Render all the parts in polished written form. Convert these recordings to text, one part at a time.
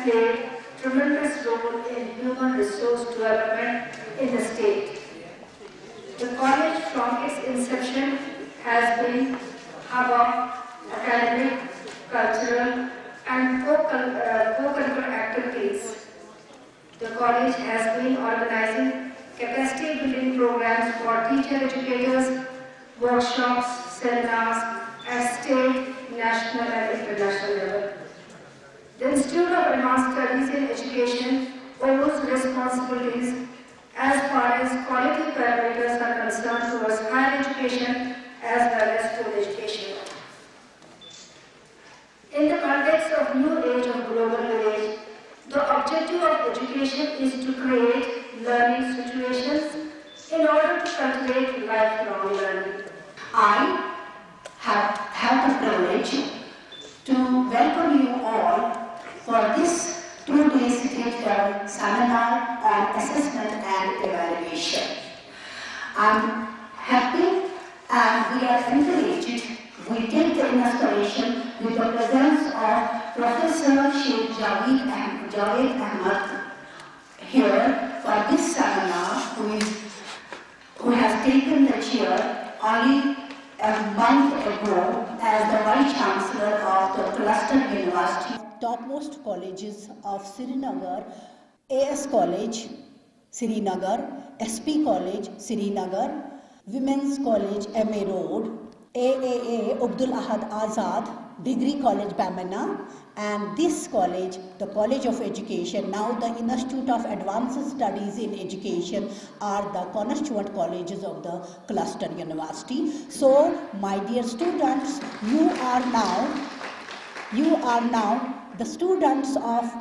played tremendous role in human resource development in the state. The college from its inception has been hub of academic, cultural and co-curricular activities. The college has been organizing capacity building programs for teacher educators, workshops, seminars at state, national and international level. The Institute of Advanced Studies in Education owes responsibilities as far as quality parameters are concerned towards higher education as well as school education. In the context of new age of global village, the objective of education is to create learning situations in order to cultivate lifelong learning. I have the privilege to welcome you all for this 2-day state-level seminar on assessment and evaluation. I'm happy and we are encouraged. We take the inspiration with the presence of Professor Sheikh Javed Ahmed here for this seminar, who has taken the chair only a month ago as the Vice Chancellor of the Cluster University. Topmost colleges of Srinagar, AS College, Srinagar, SP College, Srinagar, Women's College, MA Road, AAA Abdul Ahad Azad, Degree College, Bamana, and this college, the College of Education, now the Institute of Advanced Studies in Education, are the constituent colleges of the Cluster University. So, my dear students, you are now the students of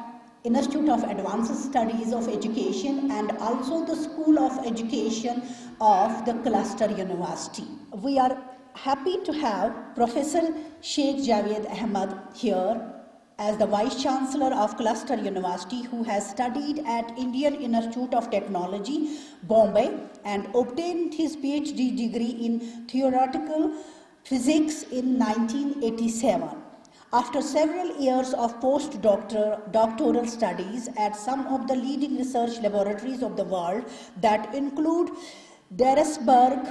Institute of Advanced Studies of Education and also the School of Education of the Cluster University. We are happy to have Professor Sheikh Javed Ahmed here as the Vice Chancellor of Cluster University, who has studied at Indian Institute of Technology, Bombay, and obtained his PhD degree in theoretical physics in 1987. After several years of postdoctoral studies at some of the leading research laboratories of the world that include Daresburg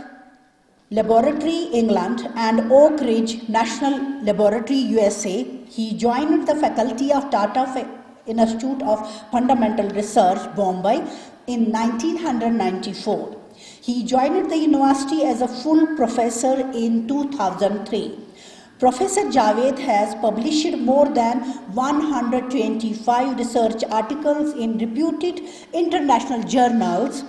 Laboratory, England, and Oak Ridge National Laboratory, USA, he joined the faculty of Tata Institute of Fundamental Research, Bombay, in 1994. He joined the university as a full professor in 2003. Professor Javed has published more than 125 research articles in reputed international journals,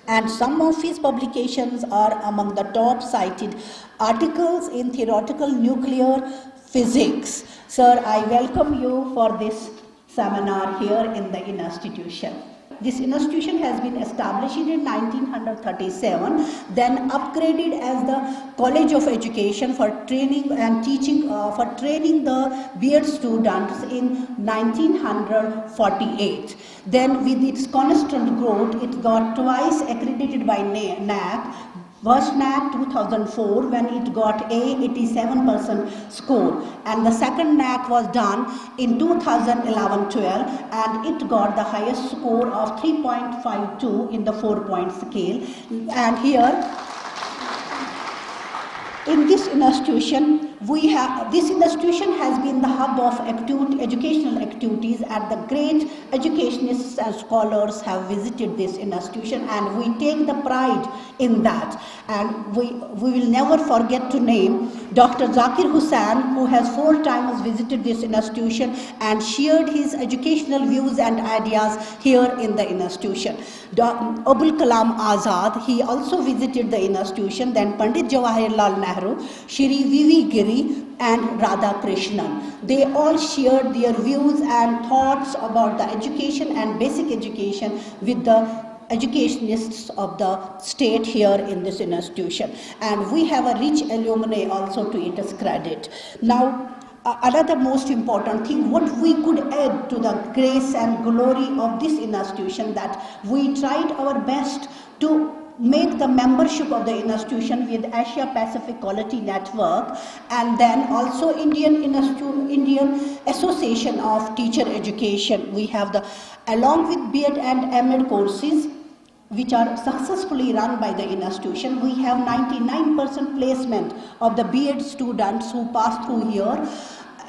and some of his publications are among the top cited articles in theoretical nuclear physics. Sir, I welcome you for this seminar here in the institution. This institution has been established in 1937, then upgraded as the College of Education for training and teaching, for training the B.Ed students in 1948. Then with its constant growth, it got twice accredited by NAC. First NAC 2004 when it got a 87% score, and the second NAC was done in 2011-12 and it got the highest score of 3.52 in the 4-point scale. And here in this institution, this institution has been the hub of educational activities, and the great educationists and scholars have visited this institution, and we take the pride in that. And we will never forget to name Dr. Zakir Hussain, who has 4 times visited this institution and shared his educational views and ideas here in the institution. Abul Kalam Azad, he also visited the institution. Then Pandit Jawaharlal Nehru, Shri V.V. Giri, and Radha Krishnan. They all shared their views and thoughts about the education and basic education with the educationists of the state here in this institution. And we have a rich alumni also to its credit. Now, another most important thing, what we could add to the grace and glory of this institution, that we tried our best to make the membership of the institution with Asia Pacific Quality Network, and then also Indian Association of Teacher Education. We have along with B.Ed and M.Ed courses which are successfully run by the institution. We have 99% placement of the B.Ed students who pass through here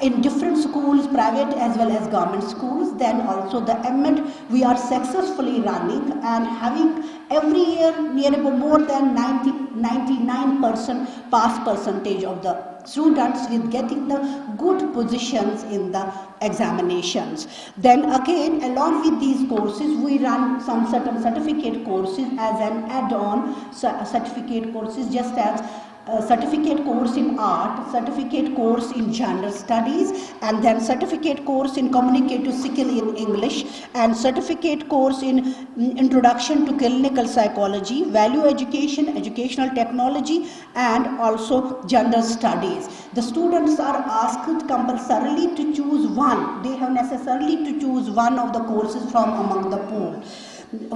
in different schools, private as well as government schools. Then also the M.Ed we are successfully running and having every year near about more than 99% pass percentage of the students with getting the good positions in the examinations. Then again, along with these courses, we run some certain certificate courses as an add-on certificate courses, just as certificate course in art, certificate course in general studies, and then certificate course in communicative skill in English, and certificate course in introduction to clinical psychology, value education, educational technology, and also gender studies. The students are asked compulsorily to choose one. They have necessarily to choose one of the courses from among the pool.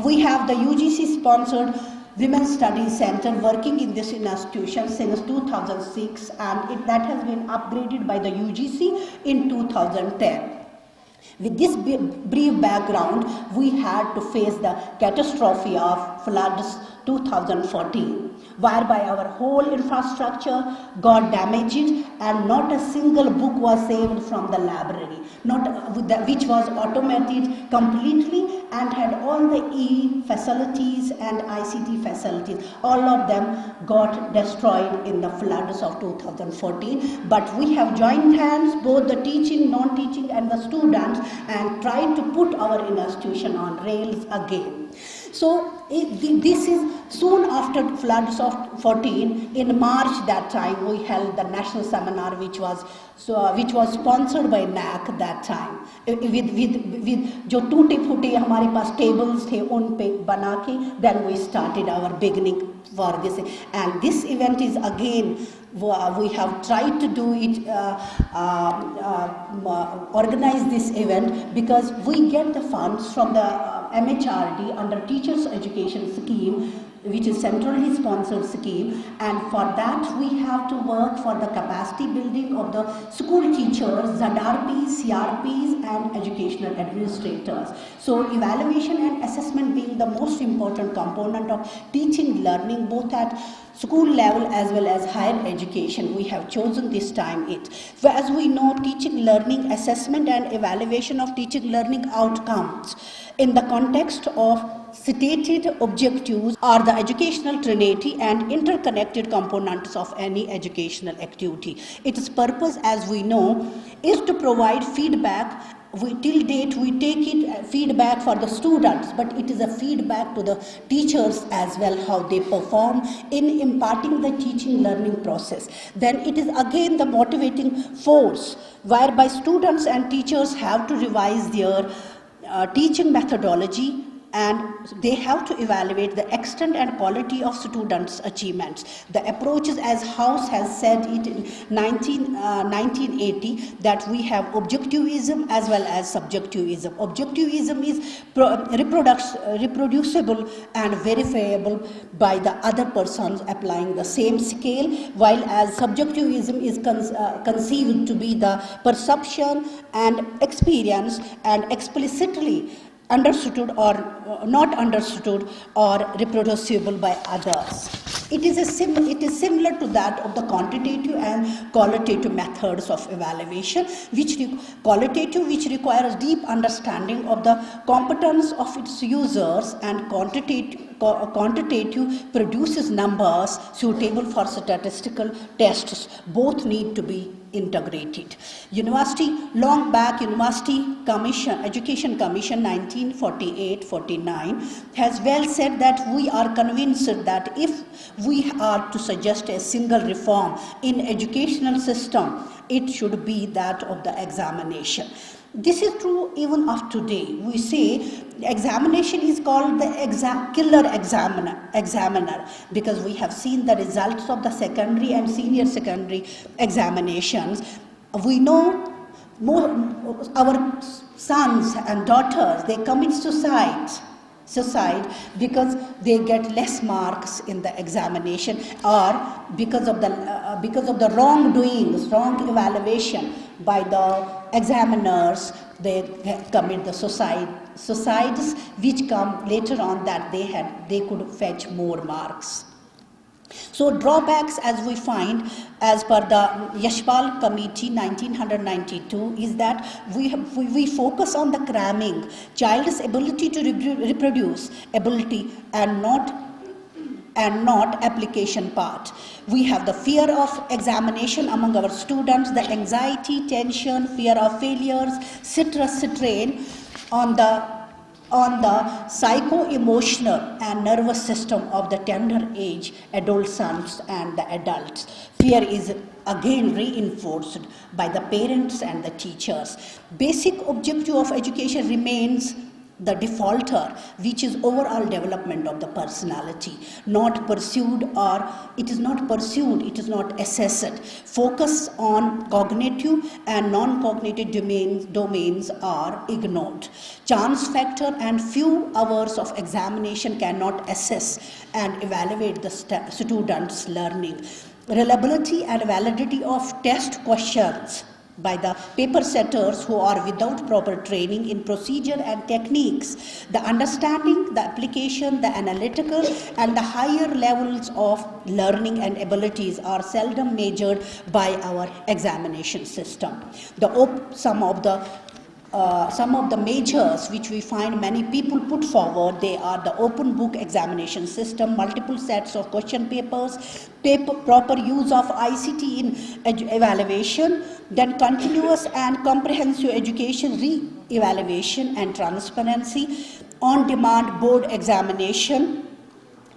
We have the UGC sponsored Women's Studies Center working in this institution since 2006, and that has been upgraded by the UGC in 2010. With this brief background, we had to face the catastrophe of floods 2014, whereby our whole infrastructure got damaged and not a single book was saved from the library, which was automated completely and had all the e-facilities and ICT facilities. All of them got destroyed in the floods of 2014. But we have joined hands, both the teaching, non-teaching and the students, and tried to put our institution on rails again. So this is soon after floods of 14. In March that time we held the national seminar, which was sponsored by NAC that time. With जो टूटे फूटे हमारे पास tables थे उन पे बना के, then we started our beginning for this. And this event is again, we have tried to do it, organize this event because we get the funds from the MHRD under Teachers Education Scheme, which is centrally sponsored scheme, and for that we have to work for the capacity building of the school teachers, ZRPs, CRPs and educational administrators. So evaluation and assessment being the most important component of teaching learning both at school level as well as higher education, we have chosen this time it. So as we know, teaching learning assessment and evaluation of teaching learning outcomes in the context of stated objectives are the educational trinity and interconnected components of any educational activity. Its purpose, as we know, is to provide feedback. Till date we take it feedback for the students, but it is a feedback to the teachers as well, how they perform in imparting the teaching learning process. Then it is again the motivating force whereby students and teachers have to revise their teaching methodology, and they have to evaluate the extent and quality of students' achievements. The approaches, as House has said it in 1980, that we have objectivism as well as subjectivism. Objectivism is reproducible and verifiable by the other persons applying the same scale, while as subjectivism is conceived to be the perception and experience and explicitly understood or not understood or reproducible by others. It is similar to that of the quantitative and qualitative methods of evaluation, which requires deep understanding of the competence of its users, and quantitative produces numbers suitable for statistical tests. Both need to be integrated. Long back, University Commission, Education Commission 1948-49 has well said that we are convinced that if we are to suggest a single reform in educational system, it should be that of the examination. This is true even of today. We say examination is called the killer examiner because we have seen the results of the secondary and senior secondary examinations. We know our sons and daughters, they commit suicide suicide because they get less marks in the examination, or because of the wrongdoings, wrong evaluation by the examiners, they commit the suicides which come later on that they could fetch more marks. So drawbacks, as we find as per the Yashpal Committee 1992, is that we focus on the cramming, child's ability to reproduce ability, and not application part. We have the fear of examination among our students, the anxiety, tension, fear of failures, stress, strain on the psycho-emotional and nervous system of the tender age adolescents and the adults. Fear is again reinforced by the parents and the teachers. Basic objective of education remains the defaulter, which is overall development of the personality, not pursued, or it is not pursued, it is not assessed. Focus on cognitive and non-cognitive domains are ignored. Chance factor and few hours of examination cannot assess and evaluate the student's learning. Reliability and validity of test questions by the paper setters who are without proper training in procedure and techniques. The understanding, the application, the analytical and the higher levels of learning and abilities are seldom measured by our examination system. Some of the measures which we find many people put forward, they are the open book examination system, multiple sets of question papers, proper use of ICT in evaluation, then continuous and comprehensive education re-evaluation and transparency, on-demand board examination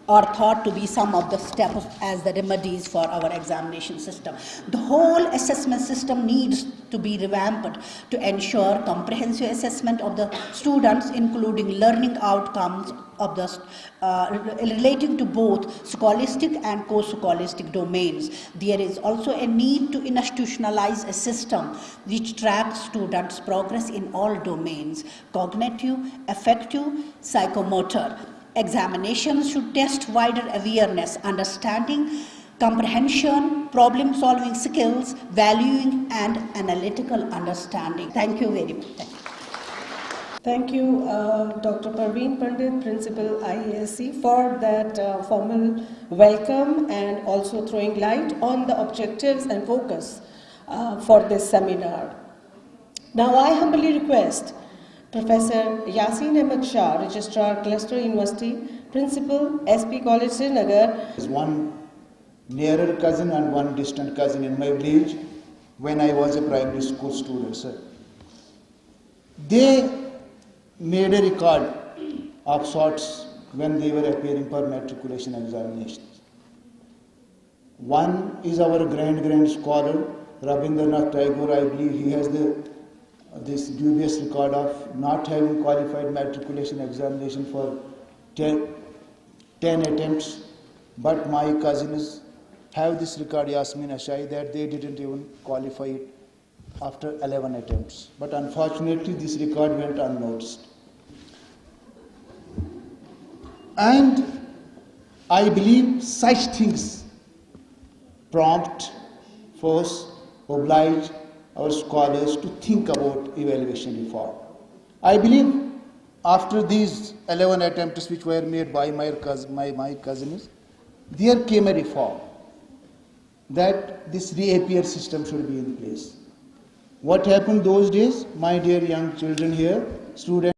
are thought to be some of the steps as the remedies for our examination system. The whole assessment system needs to be revamped to ensure comprehensive assessment of the students, including learning outcomes of the relating to both scholastic and co-scholastic domains. There is also a need to institutionalize a system which tracks students' progress in all domains: cognitive, affective, psychomotor. Examinations should test wider awareness, understanding, comprehension, problem-solving skills, valuing and analytical understanding. Thank you very much. Thank you, Dr. Parveen Pandit, Principal IASC, for that formal welcome and also throwing light on the objectives and focus for this seminar. Now I humbly request Professor Yasin Ahmed Shah, Registrar, Cluster University, Principal, SP College, Srinagar. There's one nearer cousin and one distant cousin in my village when I was a primary school student, sir. They made a record of sorts when they were appearing for matriculation examinations. One is our grand scholar, Rabindranath Tagore. I believe he has this dubious record of not having qualified matriculation examination for 10 attempts, but my cousins have this record, Yasmin Ashai, that they didn't even qualify it after 11 attempts. But unfortunately, this record went unnoticed. And I believe such things prompt, force, oblige our scholars to think about evaluation reform. I believe after these 11 attempts which were made by my cousins, there came a reform that this reappear system should be in place. What happened those days, my dear young children here, students,